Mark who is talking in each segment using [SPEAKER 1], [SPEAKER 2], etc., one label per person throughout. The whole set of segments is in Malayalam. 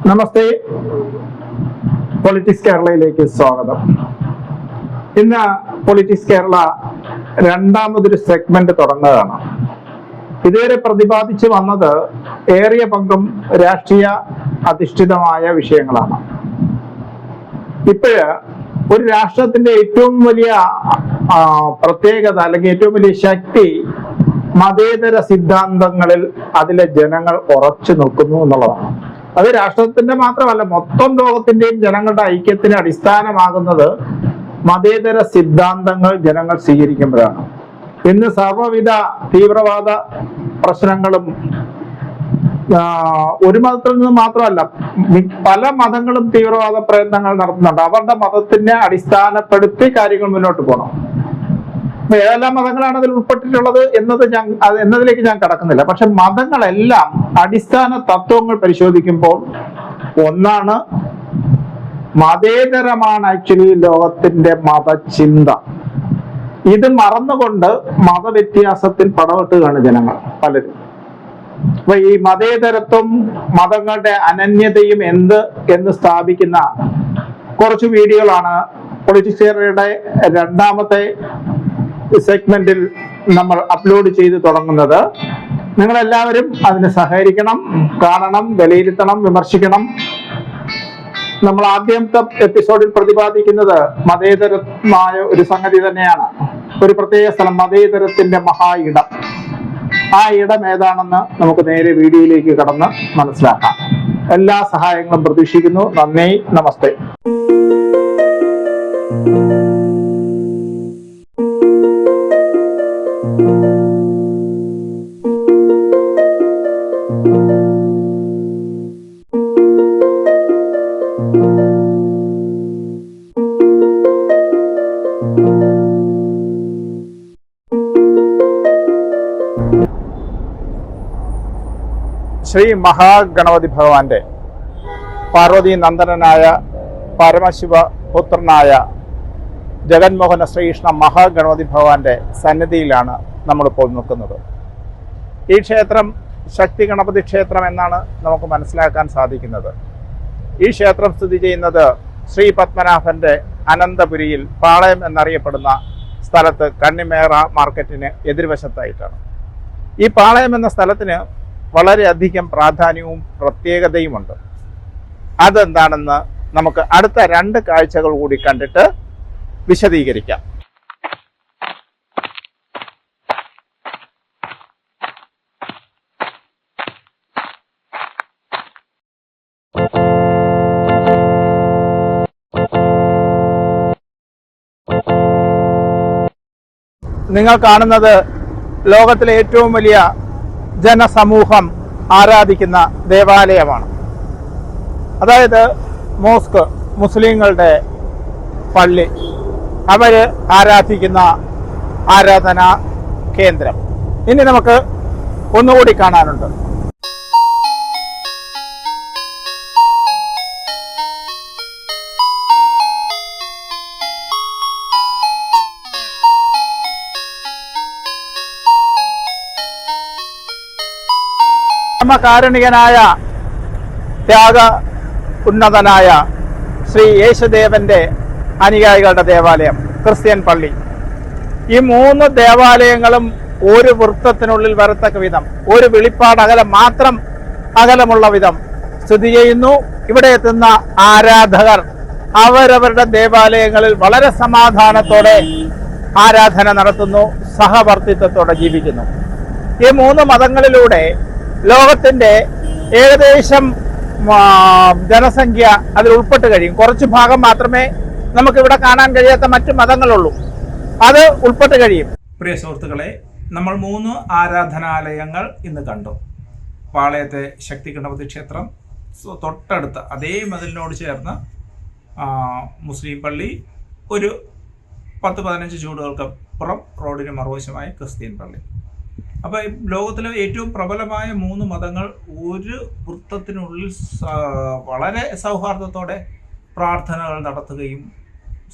[SPEAKER 1] നമസ്തേ, പൊളിറ്റിക്സ് കേരളയിലേക്ക് സ്വാഗതം. ഇന്ന് പൊളിറ്റിക്സ് കേരള രണ്ടാമതൊരു സെഗ്മെന്റ് തുടങ്ങുകയാണ്. ഇതുവരെ പ്രതിപാദിച്ചു വന്നത് ഏറിയ പങ്കും രാഷ്ട്രീയ അധിഷ്ഠിതമായ വിഷയങ്ങളാണ്. ഇപ്പോഴ് ഒരു രാഷ്ട്രത്തിന്റെ ഏറ്റവും വലിയ പ്രത്യേകത അല്ലെങ്കിൽ ഏറ്റവും വലിയ ശക്തി മതേതര സിദ്ധാന്തങ്ങളിൽ അതിലെ ജനങ്ങൾ ഉറച്ചു നിൽക്കുന്നു എന്നുള്ളതാണ്. അത് രാഷ്ട്രത്തിന്റെ മാത്രമല്ല, മൊത്തം ലോകത്തിന്റെയും ജനങ്ങളുടെ ഐക്യത്തിന് അടിസ്ഥാനമാകുന്നത് മതേതര സിദ്ധാന്തങ്ങൾ ജനങ്ങൾ സ്വീകരിക്കുമ്പോഴാണ്. ഇന്ന് സർവ്വവിധ തീവ്രവാദ പ്രശ്നങ്ങളും ഒരു മതത്തിൽ നിന്ന് മാത്രമല്ല, പല മതങ്ങളും തീവ്രവാദ പ്രയത്നങ്ങൾ നടത്തുന്നുണ്ട്. അവരുടെ മതത്തിനെ അടിസ്ഥാനപ്പെടുത്തി കാര്യങ്ങൾ മുന്നോട്ട് പോകണം. ഏതെല്ലാം മതങ്ങളാണ് അതിൽ ഉൾപ്പെട്ടിട്ടുള്ളത് എന്നതിലേക്ക് ഞാൻ കടക്കുന്നില്ല. പക്ഷെ മതങ്ങളെല്ലാം അടിസ്ഥാന തത്വങ്ങൾ പരിശോധിക്കുമ്പോൾ ഒന്നാണ്, മതേതരമാണ് ആക്ച്വലി ലോകത്തിന്റെ മതചിന്ത. ഇത് മറന്നുകൊണ്ട് മതവ്യത്യാസത്തിൽ പടവെട്ടുകയാണ് ജനങ്ങൾ പലരും. അപ്പൊ ഈ മതേതരത്വം, മതങ്ങളുടെ അനന്യതയും എന്ന് സ്ഥാപിക്കുന്ന കുറച്ച് വീഡിയോകളാണ് പൊളിറ്റിക്സ് കേരളയുടെ രണ്ടാമത്തെ സെഗ്മെന്റിൽ നമ്മൾ അപ്ലോഡ് ചെയ്ത് തുടങ്ങുന്നത്. നിങ്ങളെല്ലാവരും അതിന് സഹകരിക്കണം, കാണണം, വിലയിരുത്തണം, വിമർശിക്കണം. നമ്മൾ ആദ്യത്തെ എപ്പിസോഡിൽ പ്രതിപാദിക്കുന്നത് മതേതരമായ ഒരു സംഗതി തന്നെയാണ്. ഒരു പ്രത്യേക സ്ഥലം, മതേതരത്തിന്റെ മഹാ ഇടം. ആ ഇടം ഏതാണെന്ന് നമുക്ക് നേരെ വീഡിയോയിലേക്ക് കടന്ന് മനസ്സിലാക്കാം. എല്ലാ സഹായങ്ങളും പ്രതീക്ഷിക്കുന്നു. നന്ദി, നമസ്തേ. ശ്രീ മഹാഗണപതി ഭഗവാന്റെ പാർവതി നന്ദനായ പരമശിവ പുത്രനായ ജഗന്മോഹന ശ്രീകൃഷ്ണ മഹാഗണപതി ഭഗവാന്റെ സന്നിധിയിലാണ് നമ്മളിപ്പോൾ നിൽക്കുന്നത്. ഈ ക്ഷേത്രം ശക്തി ഗണപതി ക്ഷേത്രം എന്നാണ് നമുക്ക് മനസ്സിലാക്കാൻ സാധിക്കുന്നത്. ഈ ക്ഷേത്രം സ്ഥിതി ചെയ്യുന്നത് ശ്രീ പത്മനാഭന്റെ അനന്തപുരിയിൽ പാളയം എന്നറിയപ്പെടുന്ന സ്ഥലത്ത് കണ്ണിമേറ മാർക്കറ്റിന് എതിർവശത്തായിട്ടാണ്. ഈ പാളയം എന്ന സ്ഥലത്തിന് വളരെയധികം പ്രാധാന്യവും പ്രത്യേകതയുമുണ്ട്. അതെന്താണെന്ന് നമുക്ക് അടുത്ത രണ്ട് കാഴ്ചകൾ കൂടി കണ്ടിട്ട് വിശദീകരിക്കാം. നിങ്ങൾ കാണുന്നത് ലോകത്തിലെ ഏറ്റവും വലിയ ജനസമൂഹം ആരാധിക്കുന്ന ദേവാലയമാണ്. അതായത് മോസ്ക്, മുസ്ലിങ്ങളുടെ പള്ളി, അവര് ആരാധിക്കുന്ന ആരാധനാ കേന്ദ്രം. ഇനി നമുക്ക് ഒന്നുകൂടി കാണാനുണ്ട്. കാരുണികനായ ത്യാഗ ഉന്നതനായ ശ്രീ യേശുദേവന്റെ അനുയായികളുടെ ദേവാലയം, ക്രിസ്ത്യൻ പള്ളി. ഈ മൂന്ന് ദേവാലയങ്ങളും ഒരു വൃത്തത്തിനുള്ളിൽ വരത്തക്ക വിധം, ഒരു വെളിപ്പാട് അകലം മാത്രം അകലമുള്ള വിധം സ്ഥിതി ചെയ്യുന്നു. ഇവിടെ എത്തുന്ന ആരാധകർ അവരവരുടെ ദേവാലയങ്ങളിൽ വളരെ സമാധാനത്തോടെ ആരാധന നടത്തുന്നു, സഹവർത്തിത്വത്തോടെ ജീവിക്കുന്നു. ഈ മൂന്ന് മതങ്ങളിലൂടെ ലോകത്തിന്റെ ഏകദേശം ജനസംഖ്യ അതിൽ ഉൾപ്പെട്ട് കഴിയും. കുറച്ച് ഭാഗം മാത്രമേ നമുക്കിവിടെ കാണാൻ കഴിയാത്ത മറ്റു മതങ്ങളുള്ളൂ. അത് ഉൾപ്പെട്ട് കഴിയും. പ്രിയ സുഹൃത്തുക്കളെ, നമ്മൾ 3 ആരാധനാലയങ്ങൾ ഇന്ന് കണ്ടു. പാളയത്തെ ശക്തി ഗണപതി ക്ഷേത്രം, തൊട്ടടുത്ത് അതേ മതിലിനോട് ചേർന്ന് മുസ്ലിം പള്ളി, ഒരു 10-15 ചൂടുകൾക്കപ്പുറം റോഡിന് മറുവശമായി ക്രിസ്ത്യൻ പള്ളി. അപ്പോൾ ലോകത്തിലെ ഏറ്റവും പ്രബലമായ 3 മതങ്ങൾ ഒരു വൃത്തത്തിനുള്ളിൽ വളരെ സൗഹാർദ്ദത്തോടെ പ്രാർത്ഥനകൾ നടത്തുകയും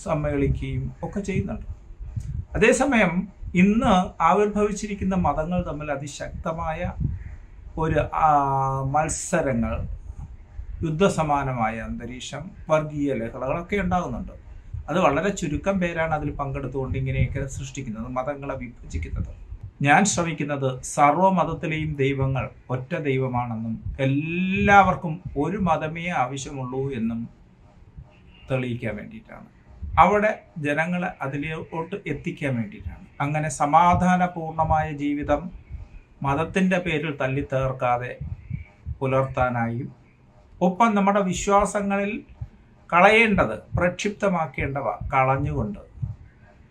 [SPEAKER 1] സമ്മേളിക്കുകയും ഒക്കെ ചെയ്യുന്നുണ്ട്. അതേസമയം ഇന്ന് ആവിർഭവിച്ചിരിക്കുന്ന മതങ്ങൾ തമ്മിൽ അതിശക്തമായ ഒരു മത്സരങ്ങൾ
[SPEAKER 2] യുദ്ധസമാനമായ അന്തരീക്ഷം, വർഗീയ ലഹളകളൊക്കെ ഉണ്ടാകുന്നുണ്ട്. അത് വളരെ ചുരുക്കം പേരാണ് അതിൽ പങ്കെടുത്തുകൊണ്ട് ഇങ്ങനെയൊക്കെ സൃഷ്ടിക്കുന്നത്, മതങ്ങളെ വിഭജിക്കുന്നത്. ഞാൻ ശ്രമിക്കുന്നത് സർവ്വമതത്തിലെയും ദൈവങ്ങൾ ഒറ്റ ദൈവമാണെന്നും എല്ലാവർക്കും ഒരു മതമേ ആവശ്യമുള്ളൂ എന്നും തെളിയിക്കാൻ വേണ്ടിയിട്ടാണ്. അവിടെ ജനങ്ങളെ അതിലോട്ട് എത്തിക്കാൻ വേണ്ടിയിട്ടാണ്. അങ്ങനെ സമാധാനപൂർണമായ ജീവിതം മതത്തിൻ്റെ പേരിൽ തല്ലിത്തേർക്കാതെ പുലർത്താനായും, ഒപ്പം നമ്മുടെ വിശ്വാസങ്ങളിൽ കളയേണ്ടത്, പ്രക്ഷിപ്തമാക്കേണ്ടവ കളഞ്ഞുകൊണ്ട്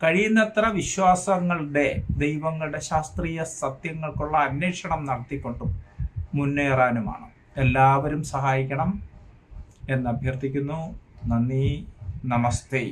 [SPEAKER 2] കഴിയുന്നത്ര വിശ്വാസങ്ങളുടെ, ദൈവങ്ങളുടെ ശാസ്ത്രീയ സത്യങ്ങൾക്കുള്ള അന്വേഷണം നടത്തിക്കൊണ്ടും മുന്നേറാനുമാണ്. എല്ലാവരും സഹായിക്കണം എന്ന് അഭ്യർത്ഥിക്കുന്നു. നന്ദി, നമസ്തേ.